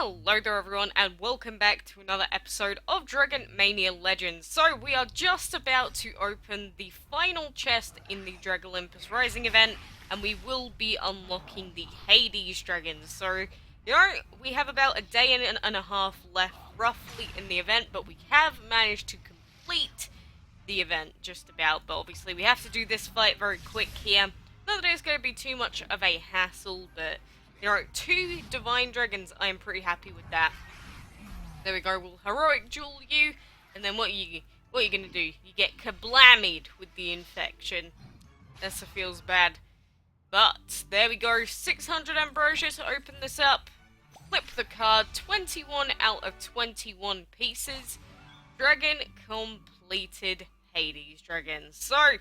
Hello there everyone and welcome back to another episode of Dragon Mania Legends. So we are just about to open the final chest in the Dragolympus Rising event and we will be unlocking the Hades dragons. So, we have about a day and a half left roughly in the event, but we have managed to complete the event just about. But obviously we have to do this fight very quick here. Not that it's going to be too much of a hassle, but two divine dragons, I am pretty happy with that. There we go, we'll heroic duel you, and then what are you gonna do? You get kablammied with the infection. That feels bad. But, there we go, 600 ambrosia to open this up. Flip the card, 21 out of 21 pieces. Dragon completed, Hades dragons. So,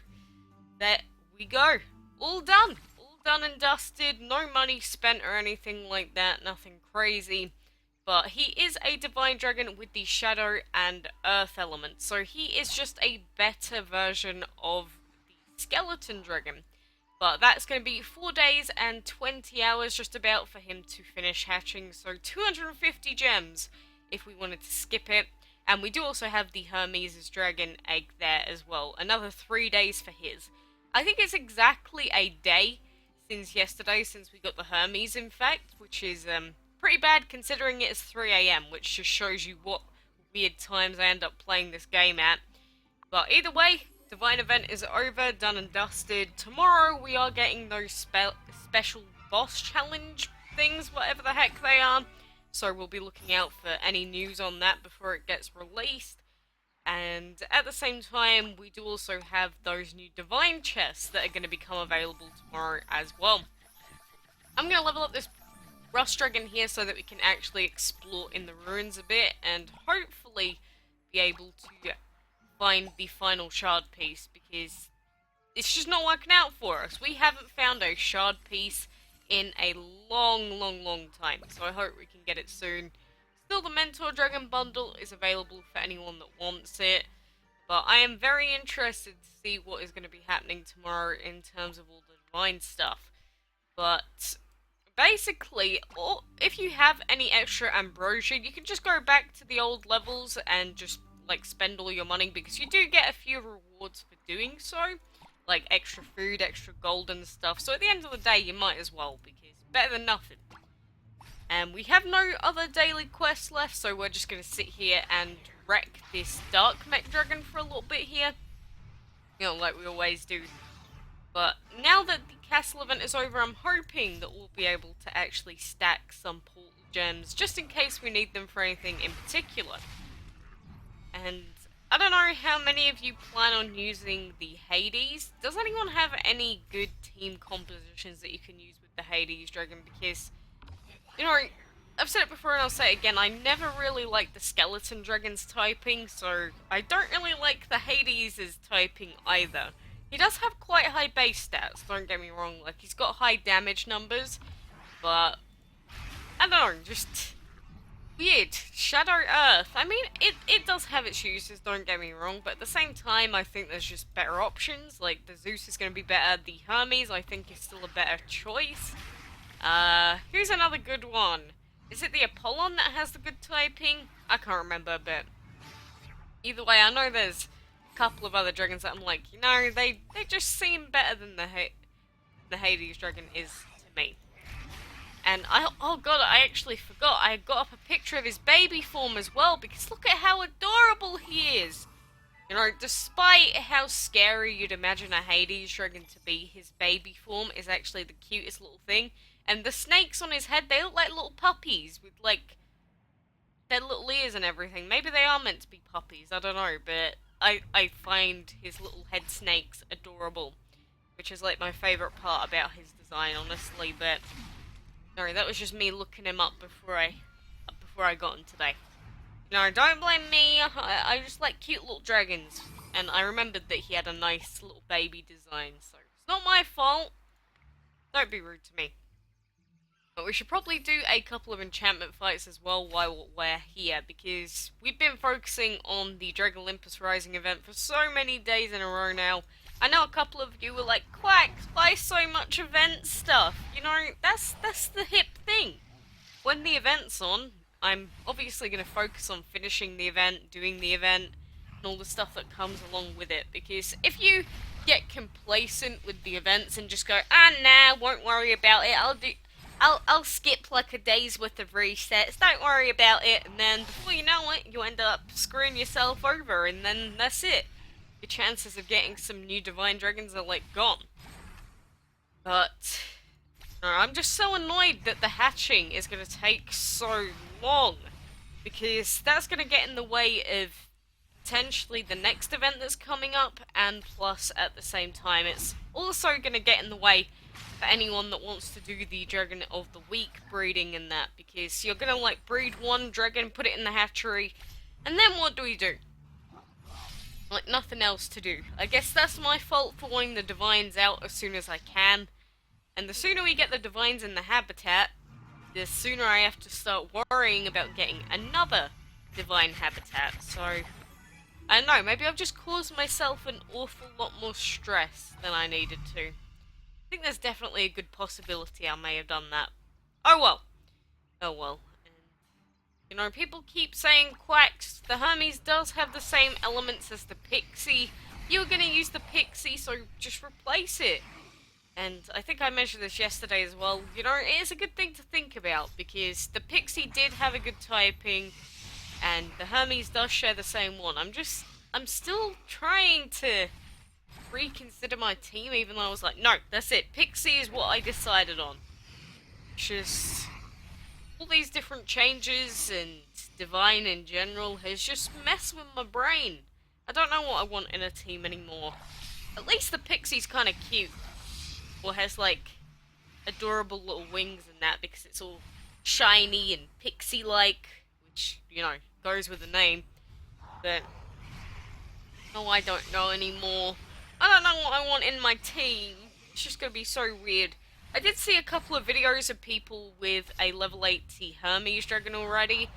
there we go. All done. Done and dusted, no money spent or anything like that, nothing crazy. But he is a divine dragon with the shadow and earth elements, so he is just a better version of the skeleton dragon. But that's going to be 4 days and 20 hours just about for him to finish hatching, so 250 gems if we wanted to skip it. And we do also have the Hermes' dragon egg there as well, another 3 days for his. I think it's exactly a day since yesterday, since we got the Hermes, in fact, which is pretty bad considering it's 3 AM, which just shows you what weird times I end up playing this game at. But either way, Divine event is over, done and dusted. Tomorrow we are getting those special boss challenge things, whatever the heck they are. So we'll be looking out for any news on that before it gets released. And at the same time, we do also have those new divine chests that are going to become available tomorrow as well. I'm going to level up this Rust Dragon here so that we can actually explore in the ruins a bit and hopefully be able to find the final shard piece, because it's just not working out for us. We haven't found a shard piece in a long time, so I hope we can get it soon. Still, the Mentor Dragon bundle is available for anyone that wants it, but I am very interested to see what is going to be happening tomorrow in terms of all the divine stuff. But basically, if you have any extra ambrosia, you can just go back to the old levels and just like spend all your money, because you do get a few rewards for doing so, like extra food, extra gold and stuff. So at the end of the day, you might as well, because better than nothing. And we have no other daily quests left, so we're just going to sit here and wreck this Dark Mech Dragon for a little bit here. Like we always do. But now that the castle event is over, I'm hoping that we'll be able to actually stack some portal gems, just in case we need them for anything in particular. And I don't know how many of you plan on using the Hades. Does anyone have any good team compositions that you can use with the Hades Dragon? Because I've said it before and I'll say it again, I never really liked the skeleton dragon's typing, so I don't really like the Hades' typing either. He does have quite high base stats, don't get me wrong, like he's got high damage numbers, but I don't know, just weird. Shadow Earth, I mean, it does have its uses, don't get me wrong, but at the same time I think there's just better options. Like the Zeus is going to be better, the Hermes I think is still a better choice. Here's another good one. Is it the Apollon that has the good typing? I can't remember, but either way, I know there's a couple of other dragons that I'm like, they just seem better than the Hades dragon is to me. And oh god, I actually forgot. I got up a picture of his baby form as well, because look at how adorable he is. Despite how scary you'd imagine a Hades dragon to be, his baby form is actually the cutest little thing. And the snakes on his head, they look like little puppies with, like, their little ears and everything. Maybe they are meant to be puppies, I don't know, but I find his little head snakes adorable, which is, like, my favourite part about his design, honestly, but sorry, that was just me looking him up before I got him today. Don't blame me, I just like cute little dragons, and I remembered that he had a nice little baby design, so it's not my fault. Don't be rude to me. But we should probably do a couple of enchantment fights as well while we're here, because we've been focusing on the Dragolympus Rising event for so many days in a row now. I know a couple of you were like, Quack, why so much event stuff? That's the hip thing. When the event's on, I'm obviously going to focus on finishing the event, doing the event, and all the stuff that comes along with it. Because if you get complacent with the events and just go, ah, nah, won't worry about it. I'll skip like a day's worth of resets. Don't worry about it. And then before you know it, you end up screwing yourself over, and then that's it. Your chances of getting some new divine dragons are like gone. But I'm just so annoyed that the hatching is going to take so long, because that's going to get in the way of potentially the next event that's coming up, and plus at the same time it's also going to get in the way for anyone that wants to do the Dragon of the Week breeding and that, because you're going to like breed one dragon, put it in the hatchery, and then what do we do? Like nothing else to do. I guess that's my fault for wanting the divines out as soon as I can. And the sooner we get the divines in the habitat, the sooner I have to start worrying about getting another divine habitat. So, I don't know, maybe I've just caused myself an awful lot more stress than I needed to. I think there's definitely a good possibility I may have done that. Oh well. Oh well. And, you know, people keep saying quacks. The Hermes does have the same elements as the pixie. You're gonna use the pixie, so just replace it. And I think I mentioned this yesterday as well. You know, it is a good thing to think about, because the pixie did have a good typing, and the Hermes does share the same one. I'm still trying to reconsider my team, even though I was like, no, that's it. Pixie is what I decided on. Just all these different changes and divine in general has just messed with my brain. I don't know what I want in a team anymore. At least the pixie's kind of cute. Or has like adorable little wings and that, because it's all shiny and pixie-like, which, you know, goes with the name. But no, I don't know anymore. I don't know what I want in my team. It's just gonna be so weird. I did see a couple of videos of people with a level 80 Hermes dragon already,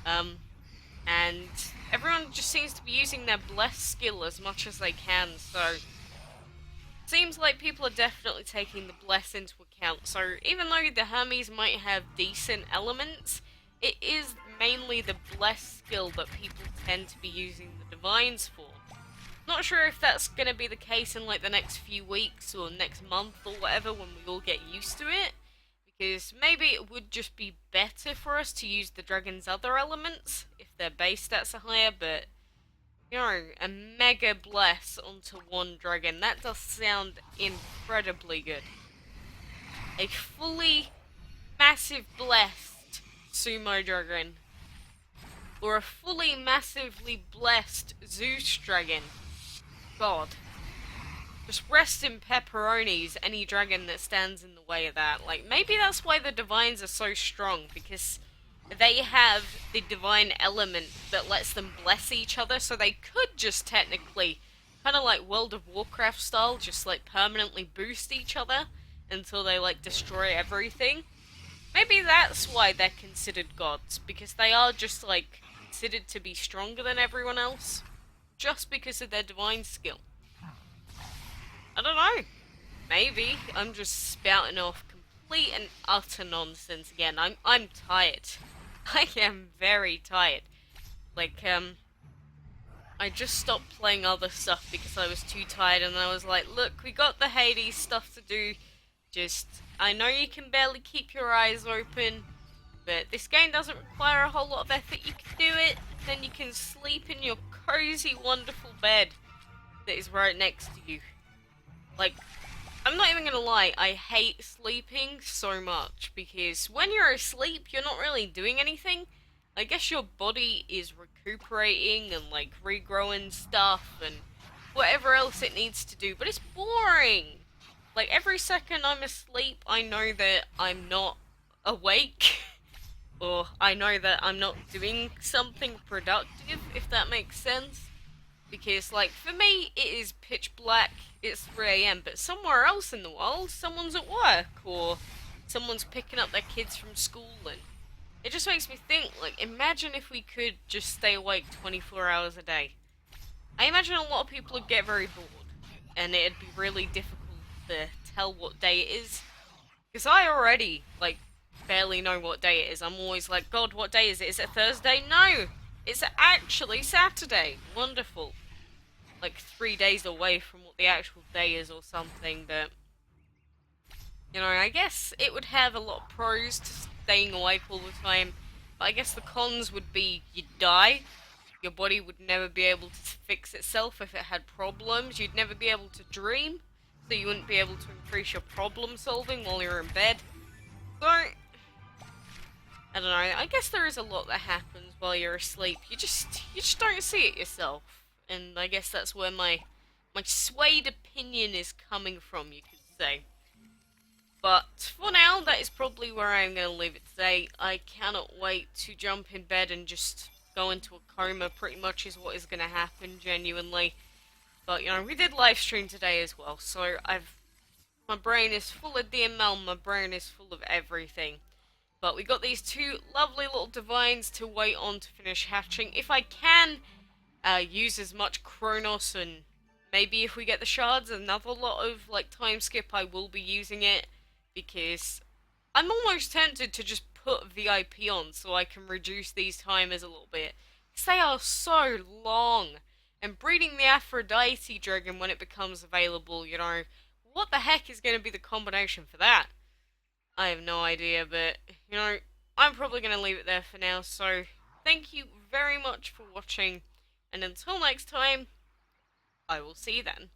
and everyone just seems to be using their bless skill as much as they can, so seems like people are definitely taking the bless into account. So even though the Hermes might have decent elements, it is mainly the bless skill that people tend to be using the divines for. Not sure if that's going to be the case in like the next few weeks or next month or whatever, when we all get used to it, because maybe it would just be better for us to use the dragon's other elements if their base stats are higher. But you know, a mega bless onto one dragon, that does sound incredibly good. A fully massive blessed sumo dragon, or a fully massively blessed Zeus dragon. God. Just rest in pepperonis, any dragon that stands in the way of that. Like, maybe that's why the divines are so strong, because they have the divine element that lets them bless each other, so they could just technically, kind of like World of Warcraft style, just like permanently boost each other until they like destroy everything. Maybe that's why they're considered gods, because they are just like considered to be stronger than everyone else, just because of their divine skill. I don't know. Maybe I'm just spouting off complete and utter nonsense again. I'm tired. I am very tired. Like, I just stopped playing other stuff because I was too tired, and I was like, look, we got the Hades stuff to do. Just, I know you can barely keep your eyes open, but this game doesn't require a whole lot of effort. You can do it, then you can sleep in your cozy, wonderful bed that is right next to you. Like, I'm not even gonna lie, I hate sleeping so much, because when you're asleep, you're not really doing anything. I guess your body is recuperating and like regrowing stuff and whatever else it needs to do, but it's boring. Like, every second I'm asleep, I know that I'm not awake, or I know that I'm not doing something productive, if that makes sense. Because, like, for me, it is pitch black, it's 3 AM, but somewhere else in the world, someone's at work, or someone's picking up their kids from school, and it just makes me think, like, imagine if we could just stay awake 24 hours a day. I imagine a lot of people would get very bored, and it'd be really difficult to tell what day it is. Because I already, like, barely know what day it is. I'm always like, God, what day is it? Is it Thursday? No! It's actually Saturday. Wonderful. Like 3 days away from what the actual day is or something, but you know, I guess it would have a lot of pros to staying awake all the time, but I guess the cons would be you'd die, your body would never be able to fix itself if it had problems, you'd never be able to dream, so you wouldn't be able to increase your problem solving while you're in bed. So, I don't know, I guess there is a lot that happens while you're asleep. You just don't see it yourself. And I guess that's where my swayed opinion is coming from, you could say. But for now, that is probably where I'm going to leave it today. I cannot wait to jump in bed and just go into a coma, pretty much is what is going to happen, genuinely. But, you know, we did live stream today as well, so my brain is full of DML, my brain is full of everything. But we got these two lovely little divines to wait on to finish hatching. If I can use as much Chronos, and maybe if we get the shards, another lot of like time skip, I will be using it, because I'm almost tempted to just put VIP on so I can reduce these timers a little bit, because they are so long. And breeding the Aphrodite dragon when it becomes available, you know, what the heck is going to be the combination for that? I have no idea, but, you know, I'm probably going to leave it there for now, so thank you very much for watching, and until next time, I will see you then.